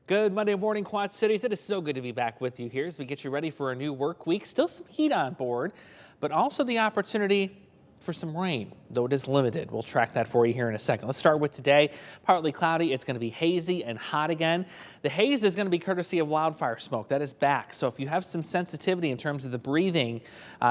Good Monday morning, Quad Cities. It is so good to be back with you here as we get you ready for a new work week. Still some heat on board, but also the opportunity for some rain, though it is limited. We'll track that for you here in a second. Let's start with today. Partly cloudy. It's going to be hazy and hot again. The haze is going to be courtesy of wildfire smoke. That is back. So if you have some sensitivity in terms of the breathing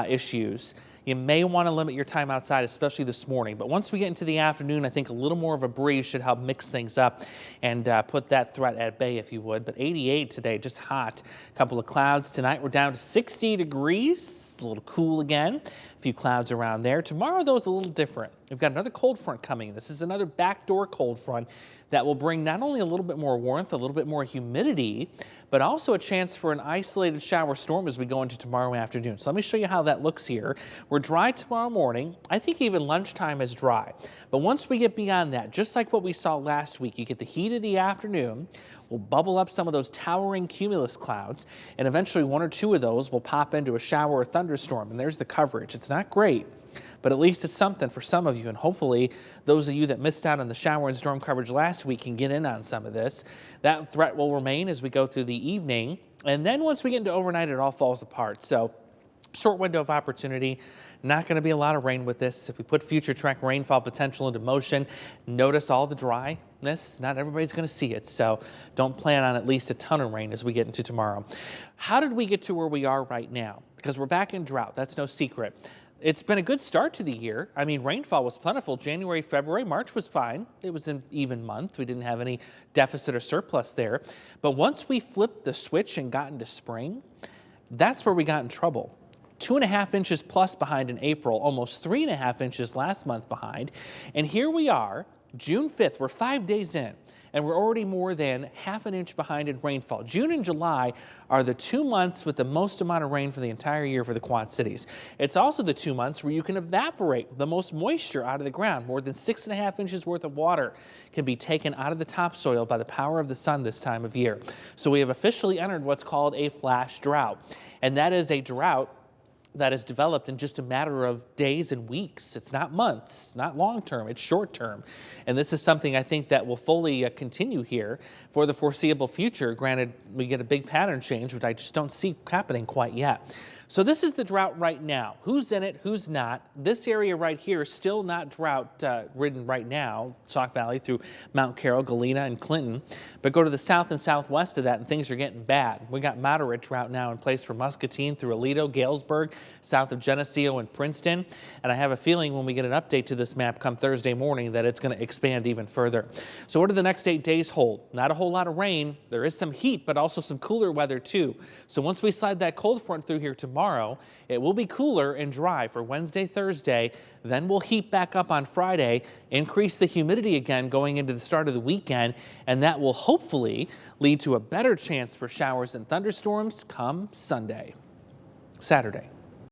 issues, you may want to limit your time outside, especially this morning. But once we get into the afternoon, I think a little more of a breeze should help mix things up and put that threat at bay, if you would. But 88 today, just hot. A couple of clouds. Tonight we're down to 60 degrees, a little cool again. A few clouds around there. Tomorrow, though, is a little different. We've got another cold front coming. This is another backdoor cold front that will bring not only a little bit more warmth, a little bit more humidity, but also a chance for an isolated shower storm as we go into tomorrow afternoon. So let me show you how that looks here. We're dry tomorrow morning. I think even lunchtime is dry. But once we get beyond that, just like what we saw last week, you get the heat of the afternoon, we'll bubble up some of those towering cumulus clouds, and eventually one or two of those will pop into a shower or thunderstorm. And there's the coverage. It's not great, but at least it's something for some of you, and hopefully those of you that missed out on the shower and storm coverage last week can get in on some of this. That threat will remain as we go through the evening, and then once we get into overnight, it all falls apart. So short window of opportunity, not going to be a lot of rain with this. If we put future track rainfall potential into motion, notice all the dryness. Not everybody's going to see it, so don't plan on at least a ton of rain as we get into tomorrow. How did we get to where we are right now? Because we're back in drought. That's no secret. It's been a good start to the year. I mean, rainfall was plentiful. January, February, March was fine. It was an even month. We didn't have any deficit or surplus there. But once we flipped the switch and got into spring, that's where we got in trouble. 2.5 inches plus behind in April, almost 3.5 inches last month behind. And here we are, June 5th, we're 5 days in, and we're already more than ½ an inch behind in rainfall. June and July are the 2 months with the most amount of rain for the entire year for the Quad Cities. It's also the 2 months where you can evaporate the most moisture out of the ground. More than 6.5 inches worth of water can be taken out of the topsoil by the power of the sun this time of year. So we have officially entered what's called a flash drought, and that is a drought that is developed in just a matter of days and weeks. It's not months, not long term, it's short term. And this is something I think that will fully continue here for the foreseeable future. Granted, we get a big pattern change, which I just don't see happening quite yet. So this is the drought right now. Who's in it, who's not? This area right here is still not drought ridden right now, Sauk Valley through Mount Carroll, Galena, and Clinton. But go to the south and southwest of that and things are getting bad. We got moderate drought now in place for Muscatine through Aledo, Galesburg, south of Geneseo and Princeton. And I have a feeling when we get an update to this map come Thursday morning that it's going to expand even further. So what do the next 8 days hold? Not a whole lot of rain. There is some heat, but also some cooler weather too. So once we slide that cold front through here tomorrow, it will be cooler and dry for Wednesday, Thursday. Then we'll heat back up on Friday, increase the humidity again going into the start of the weekend, and that will hopefully lead to a better chance for showers and thunderstorms come Saturday.